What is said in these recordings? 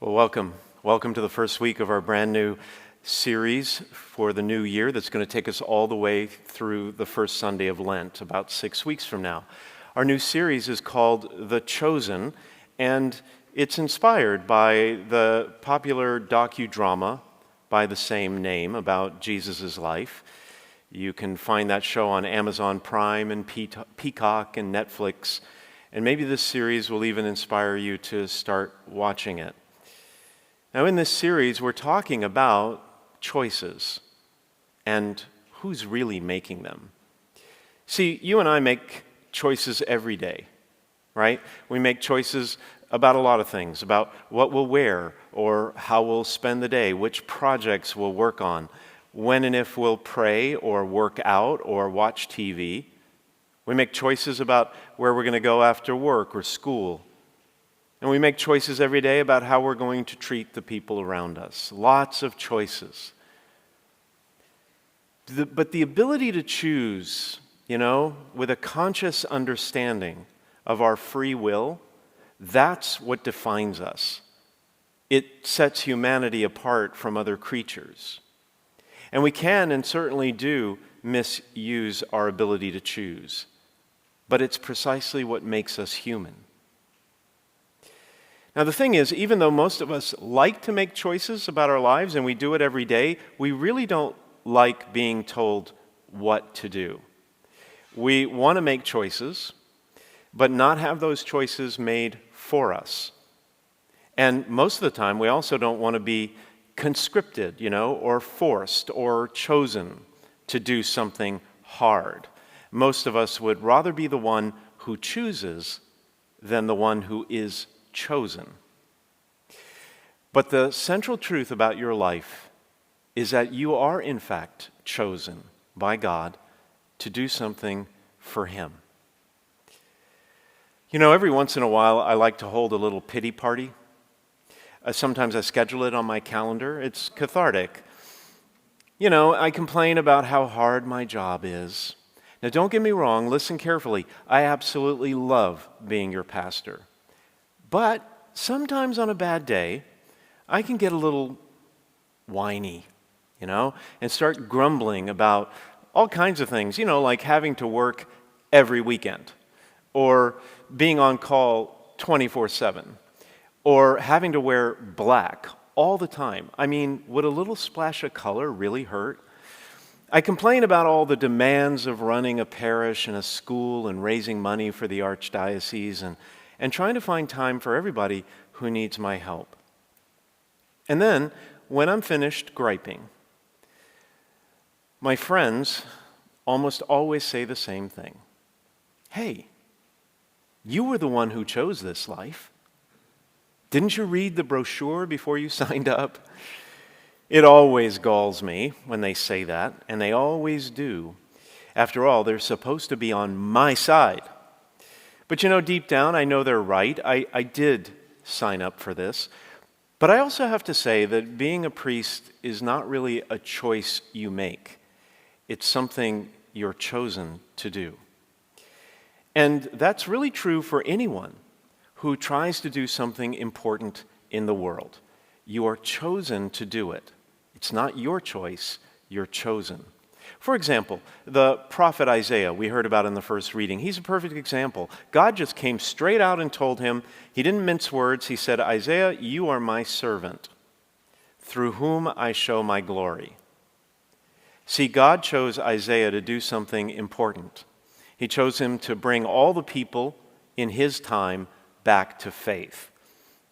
Well, welcome. Welcome to the first week of our brand new series for the new year that's going to take us all the way through the first Sunday of Lent, about 6 weeks from now. Our new series is called The Chosen, and it's inspired by the popular docudrama by the same name about Jesus' life. You can find that show on Amazon Prime and Peacock and Netflix, and maybe this series will even inspire you to start watching it. Now, in this series, we're talking about choices and who's really making them. See, you and I make choices every day, right? We make choices about a lot of things, about what we'll wear or how we'll spend the day, which projects we'll work on, when and if we'll pray or work out or watch TV. We make choices about where we're going to go after work or school. And we make choices every day about how we're going to treat the people around us. Lots of choices. But the ability to choose, with a conscious understanding of our free will, that's what defines us. It sets humanity apart from other creatures. And we can and certainly do misuse our ability to choose. But it's precisely what makes us human. Now, the thing is, even though most of us like to make choices about our lives, and we do it every day, we really don't like being told what to do. We want to make choices, but not have those choices made for us. And most of the time, we also don't want to be conscripted, or forced or chosen to do something hard. Most of us would rather be the one who chooses than the one who is chosen. But the central truth about your life is that you are in fact chosen by God to do something for Him. Every once in a while I like to hold a little pity party. Sometimes I schedule it on my calendar. It's cathartic. I complain about how hard my job is. Now don't get me wrong, listen carefully. I absolutely love being your pastor. But sometimes on a bad day, I can get a little whiny, and start grumbling about all kinds of things, like having to work every weekend, or being on call 24/7, or having to wear black all the time. I mean, would a little splash of color really hurt? I complain about all the demands of running a parish and a school and raising money for the archdiocese and trying to find time for everybody who needs my help. And then, when I'm finished griping, my friends almost always say the same thing. Hey, you were the one who chose this life. Didn't you read the brochure before you signed up? It always galls me when they say that, and they always do. After all, they're supposed to be on my side. But deep down, I know they're right. I did sign up for this. But I also have to say that being a priest is not really a choice you make. It's something you're chosen to do. And that's really true for anyone who tries to do something important in the world. You are chosen to do it. It's not your choice, you're chosen. For example, the prophet Isaiah we heard about in the first reading, he's a perfect example. God just came straight out and told him, he didn't mince words, he said, Isaiah, you are my servant, through whom I show my glory. See, God chose Isaiah to do something important. He chose him to bring all the people in his time back to faith.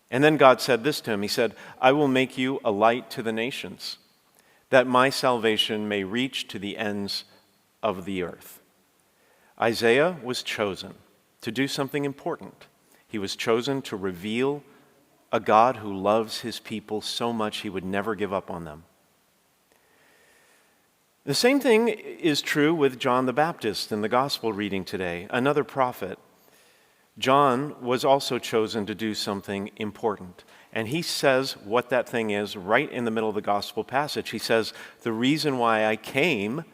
And then God said this to him, he said, I will make you a light to the nations, that my salvation may reach to the ends of the earth. Isaiah was chosen to do something important. He was chosen to reveal a God who loves his people so much he would never give up on them. The same thing is true with John the Baptist in the gospel reading today, another prophet. John was also chosen to do something important. And he says what that thing is right in the middle of the gospel passage. He says, the reason why I came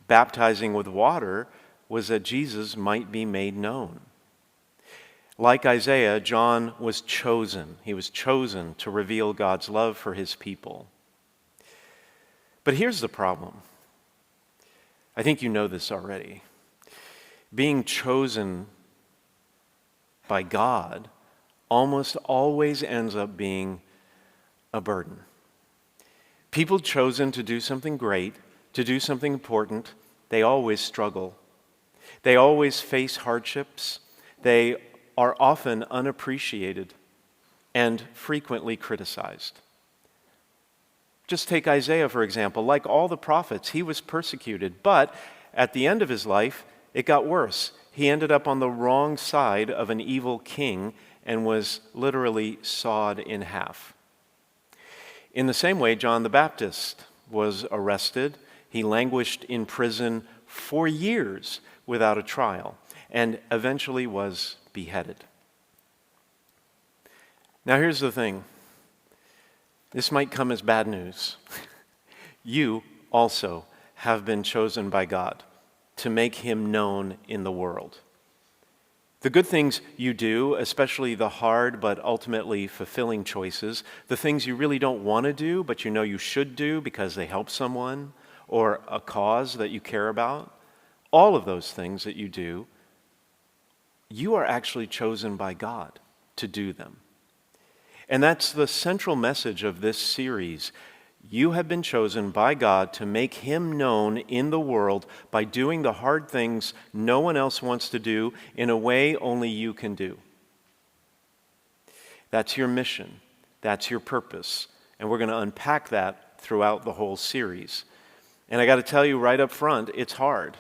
baptizing with water was that Jesus might be made known. Like Isaiah, John was chosen. He was chosen to reveal God's love for his people. But here's the problem. I think you know this already. Being chosen by God almost always ends up being a burden. People chosen to do something great, to do something important, they always struggle. They always face hardships. They are often unappreciated and frequently criticized. Just take Isaiah, for example. Like all the prophets, he was persecuted, but at the end of his life, it got worse. He ended up on the wrong side of an evil king and was literally sawed in half. In the same way, John the Baptist was arrested. He languished in prison for years without a trial and eventually was beheaded. Now here's the thing. This might come as bad news. You also have been chosen by God to make him known in the world. The good things you do, especially the hard but ultimately fulfilling choices, the things you really don't want to do but you know you should do because they help someone or a cause that you care about, all of those things that you do, you are actually chosen by God to do them. And that's the central message of this series. You have been chosen by God to make him known in the world by doing the hard things no one else wants to do in a way only you can do. That's your mission. That's your purpose. And we're going to unpack that throughout the whole series. And I got to tell you right up front, it's hard.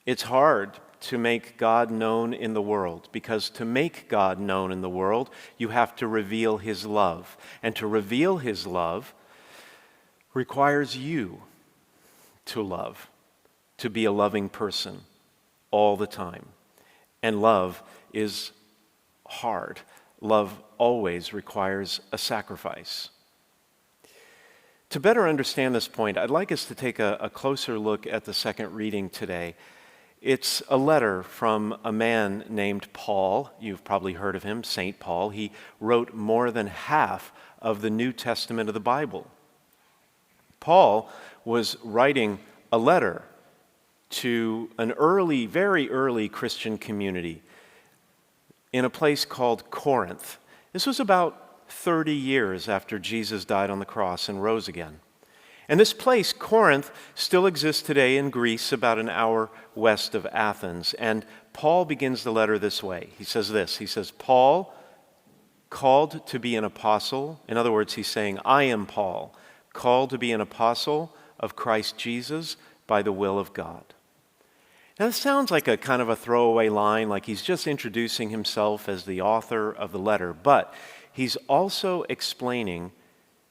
It's hard to make God known in the world, because to make God known in the world, you have to reveal his love. And to reveal his love requires you to love, to be a loving person all the time. And love is hard. Love always requires a sacrifice. To better understand this point, I'd like us to take a closer look at the second reading today. It's a letter from a man named Paul. You've probably heard of him, St. Paul. He wrote more than half of the New Testament of the Bible. Paul was writing a letter to an early, very early Christian community in a place called Corinth. This was about 30 years after Jesus died on the cross and rose again. And this place, Corinth, still exists today in Greece, about an hour west of Athens. And Paul begins the letter this way. He says this, he says, Paul, called to be an apostle. In other words, he's saying, I am Paul, called to be an apostle of Christ Jesus by the will of God. Now, this sounds like a kind of a throwaway line, like he's just introducing himself as the author of the letter, but he's also explaining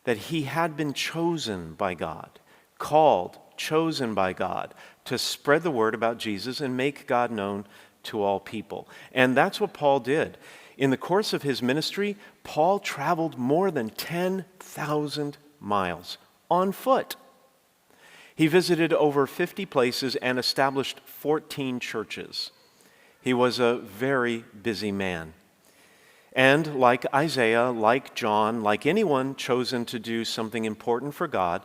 that he had been chosen by God, called, chosen by God, to spread the word about Jesus and make God known to all people. And that's what Paul did. In the course of his ministry, Paul traveled more than 10,000 miles on foot. He visited over 50 places and established 14 churches. He was a very busy man. And like Isaiah, like John, like anyone chosen to do something important for God,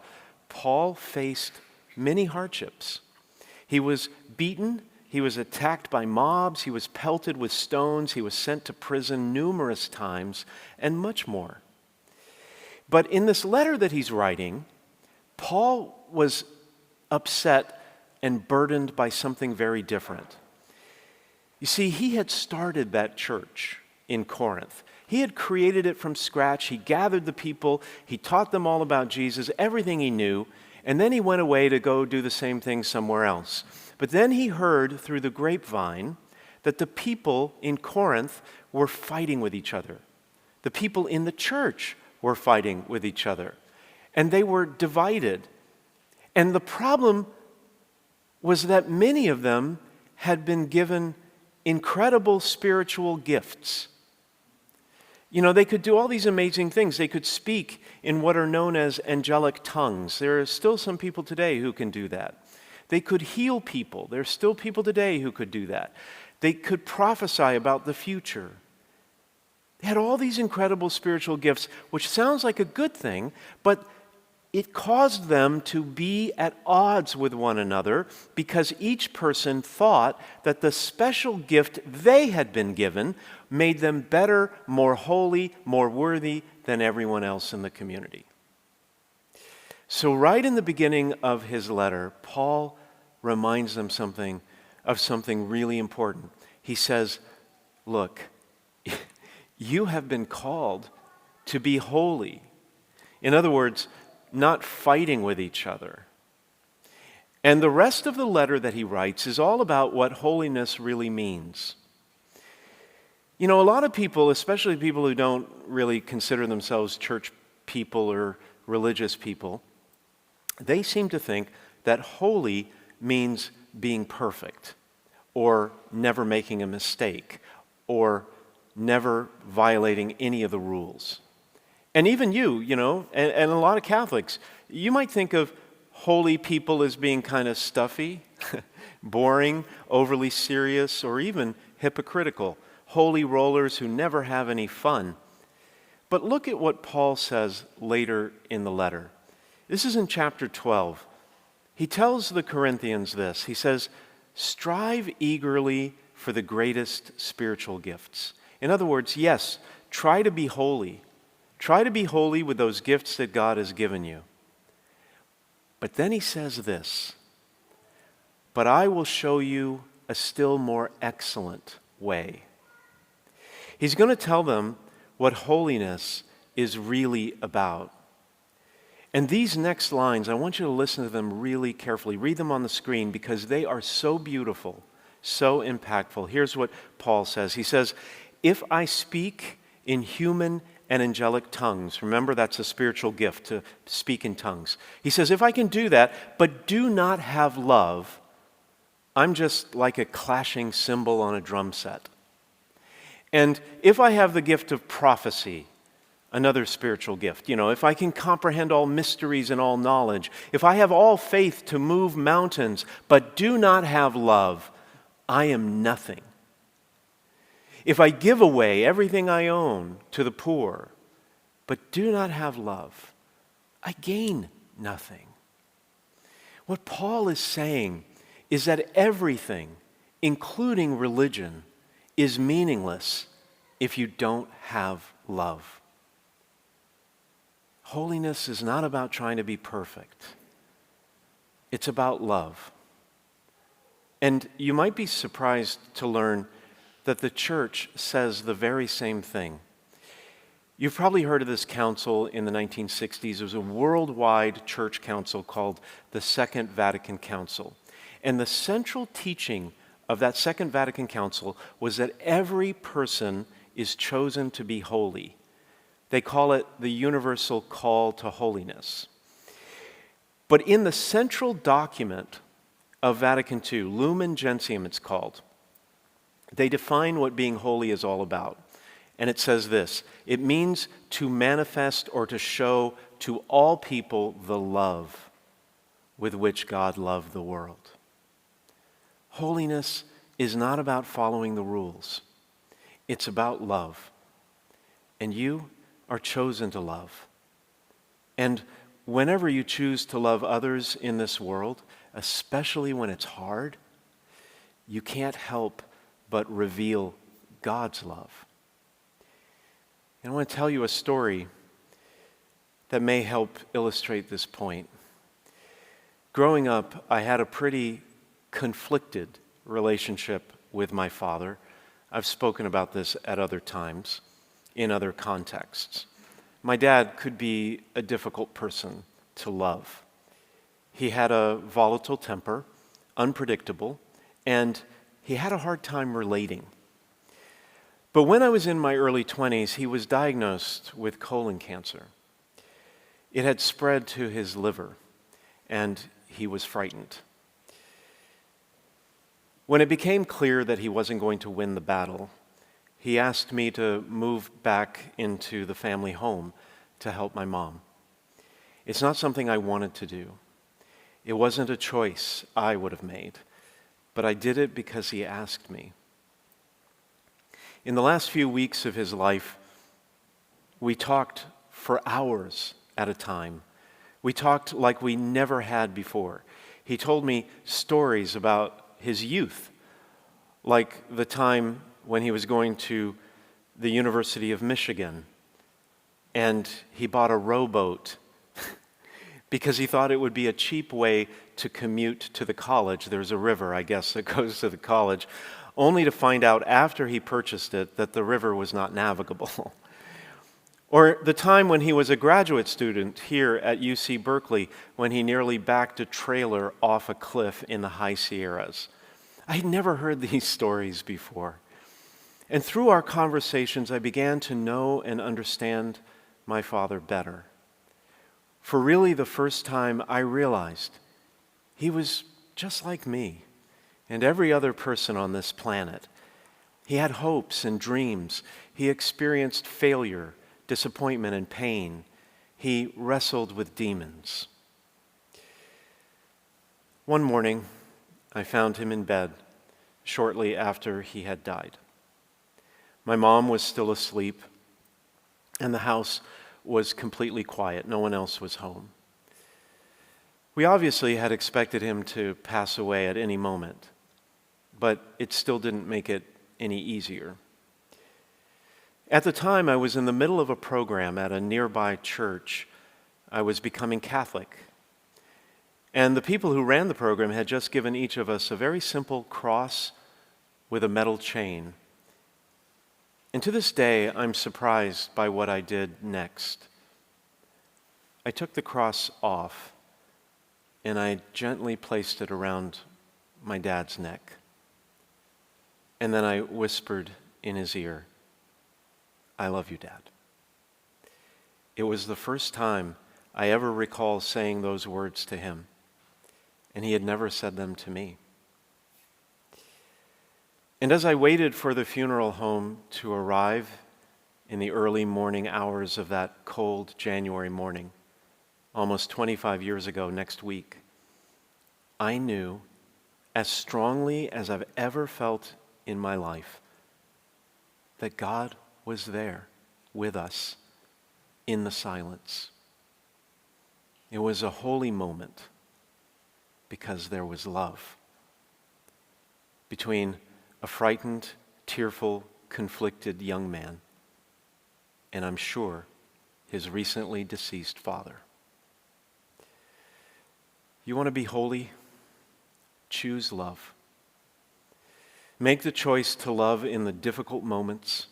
Paul faced many hardships. He was beaten, he was attacked by mobs, he was pelted with stones, he was sent to prison numerous times, and much more. But in this letter that he's writing, Paul was upset and burdened by something very different. You see, he had started that church in Corinth. He had created it from scratch. He gathered the people. He taught them all about Jesus, everything he knew, and then he went away to go do the same thing somewhere else. But then he heard through the grapevine that the people in Corinth were fighting with each other. The people in the church were fighting with each other, and they were divided. And the problem was that many of them had been given incredible spiritual gifts. You know, they could do all these amazing things. They could speak in what are known as angelic tongues. There are still some people today who can do that. They could heal people. There are still people today who could do that. They could prophesy about the future. They had all these incredible spiritual gifts, which sounds like a good thing, but it caused them to be at odds with one another because each person thought that the special gift they had been given made them better, more holy, more worthy than everyone else in the community. So right in the beginning of his letter, Paul reminds them of something really important. He says, look, you have been called to be holy. In other words, not fighting with each other. And the rest of the letter that he writes is all about what holiness really means. You know, a lot of people, especially people who don't really consider themselves church people or religious people, they seem to think that holy means being perfect, or never making a mistake, or never violating any of the rules. And even you know, and a lot of Catholics, you might think of holy people as being kind of stuffy, boring, overly serious, or even hypocritical. Holy rollers who never have any fun. But look at what Paul says later in the letter. This is in chapter 12. He tells the Corinthians this. He says, strive eagerly for the greatest spiritual gifts. In other words, yes, try to be holy. Try to be holy with those gifts that God has given you. But then he says this, but I will show you a still more excellent way. He's going to tell them what holiness is really about. And these next lines, I want you to listen to them really carefully. Read them on the screen because they are so beautiful, so impactful. Here's what Paul says. He says, if I speak in human and angelic tongues, remember that's a spiritual gift to speak in tongues. He says, if I can do that, but do not have love, I'm just like a clashing cymbal on a drum set. And if I have the gift of prophecy, another spiritual gift, if I can comprehend all mysteries and all knowledge, if I have all faith to move mountains, but do not have love, I am nothing. If I give away everything I own to the poor, but do not have love, I gain nothing. What Paul is saying is that everything, including religion, is meaningless if you don't have love. Holiness is not about trying to be perfect. It's about love. And you might be surprised to learn that the church says the very same thing. You've probably heard of this council in the 1960s. It was a worldwide church council called the Second Vatican Council. And the central teaching of that Second Vatican Council was that every person is chosen to be holy. They call it the universal call to holiness. But in the central document of Vatican II, Lumen Gentium it's called, they define what being holy is all about. And it says this, it means to manifest or to show to all people the love with which God loved the world. Holiness is not about following the rules. It's about love. And you are chosen to love. And whenever you choose to love others in this world, especially when it's hard, you can't help but reveal God's love. And I want to tell you a story that may help illustrate this point. Growing up, I had a pretty conflicted relationship with my father. I've spoken about this at other times, in other contexts. My dad could be a difficult person to love. He had a volatile temper, unpredictable, and he had a hard time relating. But when I was in my early 20s, he was diagnosed with colon cancer. It had spread to his liver, and he was frightened. When it became clear that he wasn't going to win the battle, he asked me to move back into the family home to help my mom. It's not something I wanted to do. It wasn't a choice I would have made, but I did it because he asked me. In the last few weeks of his life, We talked for hours at a time. We talked like we never had before. He told me stories about his youth, like the time when he was going to the University of Michigan and he bought a rowboat because he thought it would be a cheap way to commute to the college. There's a river, I guess, that goes to the college, only to find out after he purchased it that the river was not navigable. Or the time when he was a graduate student here at UC Berkeley when he nearly backed a trailer off a cliff in the high Sierras. I had never heard these stories before. And through our conversations, I began to know and understand my father better. For really the first time, I realized he was just like me and every other person on this planet. He had hopes and dreams. He experienced failure, disappointment, and pain. He wrestled with demons. One morning, I found him in bed shortly after he had died. My mom was still asleep, and the house was completely quiet. No one else was home. We obviously had expected him to pass away at any moment, but it still didn't make it any easier. At the time, I was in the middle of a program at a nearby church. I was becoming Catholic. And the people who ran the program had just given each of us a very simple cross with a metal chain. And to this day, I'm surprised by what I did next. I took the cross off and I gently placed it around my dad's neck. And then I whispered in his ear, "I love you, Dad." It was the first time I ever recall saying those words to him, and he had never said them to me. And as I waited for the funeral home to arrive in the early morning hours of that cold January morning, almost 25 years ago next week, I knew as strongly as I've ever felt in my life that God was there with us in the silence. It was a holy moment because there was love between a frightened, tearful, conflicted young man and I'm sure his recently deceased father. You want to be holy? Choose love. Make the choice to love in the difficult moments,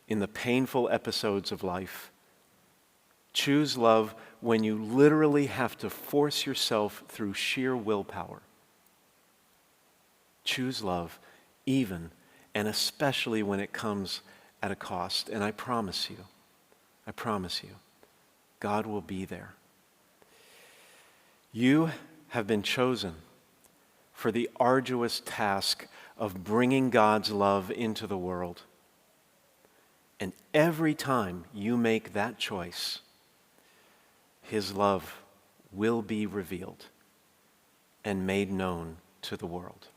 in the painful episodes of life. Choose love when you literally have to force yourself through sheer willpower. Choose love even and especially when it comes at a cost. And I promise you, God will be there. You have been chosen for the arduous task of bringing God's love into the world. And every time you make that choice, His love will be revealed and made known to the world.